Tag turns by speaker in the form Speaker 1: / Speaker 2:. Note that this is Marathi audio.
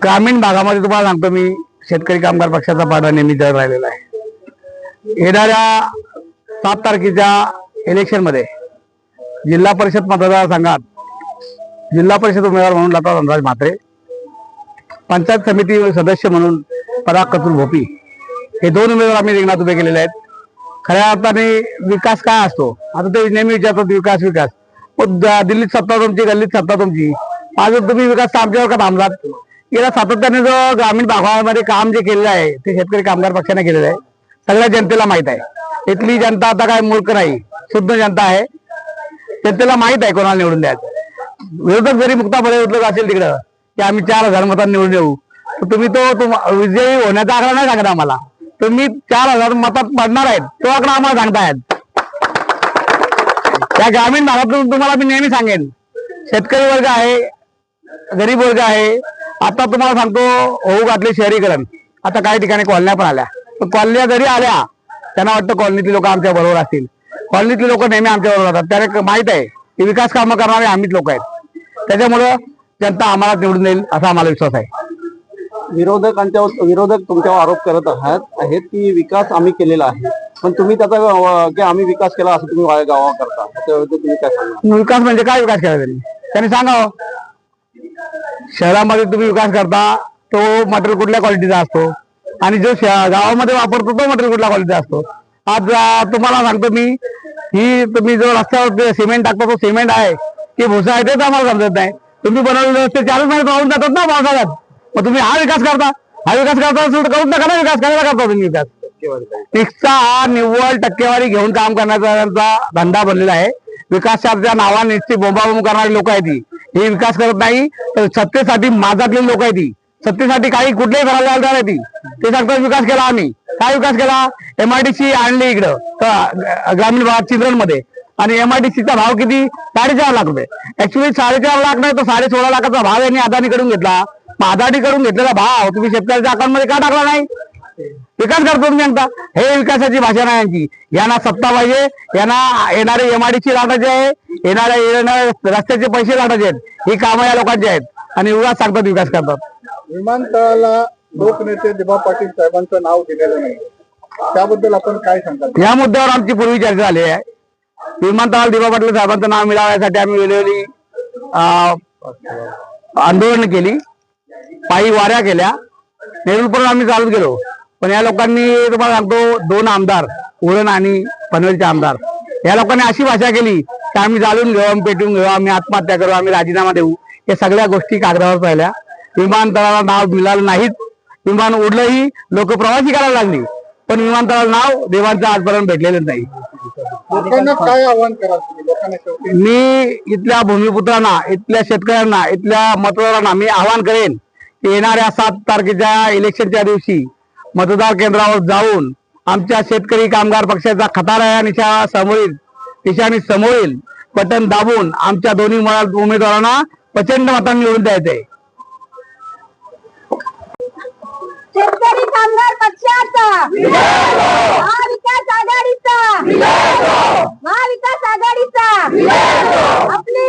Speaker 1: ग्रामीण भागामध्ये तुम्हाला सांगतो मी, शेतकरी कामगार पक्षाचा पाडा नेहमी जड राहिलेला आहे। येणाऱ्या 7 तारखेच्या इलेक्शन मध्ये जिल्हा परिषद मतदारसंघात जिल्हा परिषद उमेदवार म्हणून लता धनराज म्हात्रे, पंचायत समिती सदस्य म्हणून पराग कतुल भोपी, हे 2 उमेदवार आम्ही रिंगणात उभे केलेले आहेत। खऱ्या अर्थाने विकास काय असतो, आता ते नेहमी विचारतात विकास विकास, दिल्लीत सत्ता तुमची, गल्लीत सत्ता तुमची, अजून तुम्ही विकास आमच्यावर का थांबलात? गेल्या सातत्याने जो ग्रामीण भागामध्ये काम जे केलेलं आहे ते शेतकरी कामगार पक्षाने केलेलं आहे, सगळ्या जनतेला माहित आहे। इथली जनता आता काय मूर्ख नाही, शुद्ध जनता आहे। जनतेला माहित आहे कोणाला निवडून द्यायचं। विरोधक जरी मुक्तापणे उठलत असेल तिकडं की आम्ही 4,000 मतांनी निवडून येऊ, तर तुम्ही तो विजयी होण्याचा आकडा नाही सांगता आम्हाला, तुम्ही 4,000 मतात पडणार आहेत तो आकडा आम्हाला सांगतायत। त्या ग्रामीण भागातून तुम्हाला मी नेहमी सांगेन, शेतकरी वर्ग आहे, गरीब वर्ग आहे। आता तुम्हाला सांगतो, होऊ घातले शहरीकरण, आता काही ठिकाणी कॉलन्या पण आल्या, पण कॉलन्या जरी आल्या त्यांना वाटतं कॉलनीतली लोक आमच्या बरोबर असतील। कॉलनीतली लोक नेहमी आमच्या बरोबर राहतात, त्यांना माहित आहे की विकास कामं करणारे आम्हीच लोक आहेत, त्याच्यामुळं जनता आम्हाला निवडून देईल असा आम्हाला विश्वास आहे।
Speaker 2: विरोधक तुमच्यावर आरोप करत आहेत की विकास आम्ही केलेला आहे, पण तुम्ही त्याचा की आम्ही विकास केला असं तुम्ही गावा करता, त्याविरुद्ध तुम्ही काय सांगा?
Speaker 1: विकास म्हणजे काय विकास केला त्यांनी सांगावं। शहरामध्ये तुम्ही विकास करता तो मटेरियल कुठल्या क्वालिटीचा असतो आणि जो गावामध्ये वापरतो तो मटेरियल कुठल्या क्वालिटीचा असतो। आज तुम्हाला सांगतो मी, ही तुम्ही जो रस्त्यावर सिमेंट टाकतो तो सिमेंट आहे की भुसा आहे तेच आम्हाला समजत नाही। तुम्ही बनवलेले रस्ते 4 महिने राहून जातात ना पावसाळ्यात, मग तुम्ही हा विकास करता असेल तर करून नका ना विकास, करायला करता तुम्ही विकास। टिकचा हा निव्वळ टक्केवारी घेऊन काम करण्याचा त्यांचा धंदा बनलेला आहे। विकासाच्या नावाने नुसती बोंबाबोंब करणारी लोक आहेत ही विकास करत नाही, तर सत्तेसाठी माजातलेली लोक आहेत ती, सत्तेसाठी काही कुठल्याही करायला जाणार ती, ते सांगतात विकास केला आम्ही। काय विकास केला? MIDC आणली इकडं ग्रामीण भागात चिंद्रणमध्ये, आणि MIDCचा भाव किती? 4.5 लाख रुपये। ऍक्च्युली 4.5 लाख नाही तो 16.5 लाखाचा भाव यांनी अदानीकडून घेतला। मग अदानीकडून घेतलेला भाव तुम्ही शेतकऱ्याच्या अकाउंटमध्ये का टाकला नाही? विकास करतो तुम्ही सांगता, हे विकासाची भाषा नाही यांची। यांना सत्ता पाहिजे, यांना येणारे MIDC लाटायचे आहे, येणारे रस्त्याचे पैसे लाटायचे आहेत, ही कामं या लोकांची आहेत आणि उगाच सांगतात विकास करतात।
Speaker 3: विमानतळाला लोकनेते दिबा पाटील साहेबांचं नाव दिलेलं नाही, त्याबद्दल आपण काय सांगता?
Speaker 1: या मुद्द्यावर आमची पूर्वी चर्चा झाली आहे। विमानतळाला दिबा पाटील साहेबांचं नाव मिळवण्यासाठी आम्ही वेळोवेळी आंदोलन केली, पायी वाऱ्या केल्या, नेहरूपर्यंत आम्ही चालत गेलो, पण या लोकांनी तुम्हाला सांगतो 2 आमदार, उरण आणि पनवेलचे आमदार, या लोकांनी अशी भाषा केली की आम्ही जाळून घेऊ, आम्ही पेटून घेऊ, आम्ही आत्महत्या करू, आम्ही राजीनामा देऊ, या सगळ्या गोष्टी कागदावर पाहिल्या। विमानतळाला नाव मिळालं नाहीत, विमान उडलंही, लोक प्रवासी करायला लागली, पण विमानतळाला नाव देवांचं आजपर्यंत भेटलेलं नाही।
Speaker 3: लोकांना काय आव्हान कराल तुम्ही?
Speaker 1: मी इथल्या भूमिपुत्रांना, इथल्या शेतकऱ्यांना, इथल्या मतदारांना मी आवाहन करेन की येणाऱ्या 7 तारखेच्या इलेक्शनच्या दिवशी मतदार केंद्रावर जाऊन आमच्या शेतकरी कामगार पक्षाचा खतारा या निशाणी समोरील बटन दाबून आमच्या दोन्ही उमेदवारांना प्रचंड मतांनी निवडून द्यायचंय।
Speaker 4: शेतकरी कामगार पक्षाचा महाविकास आघाडीचा आपली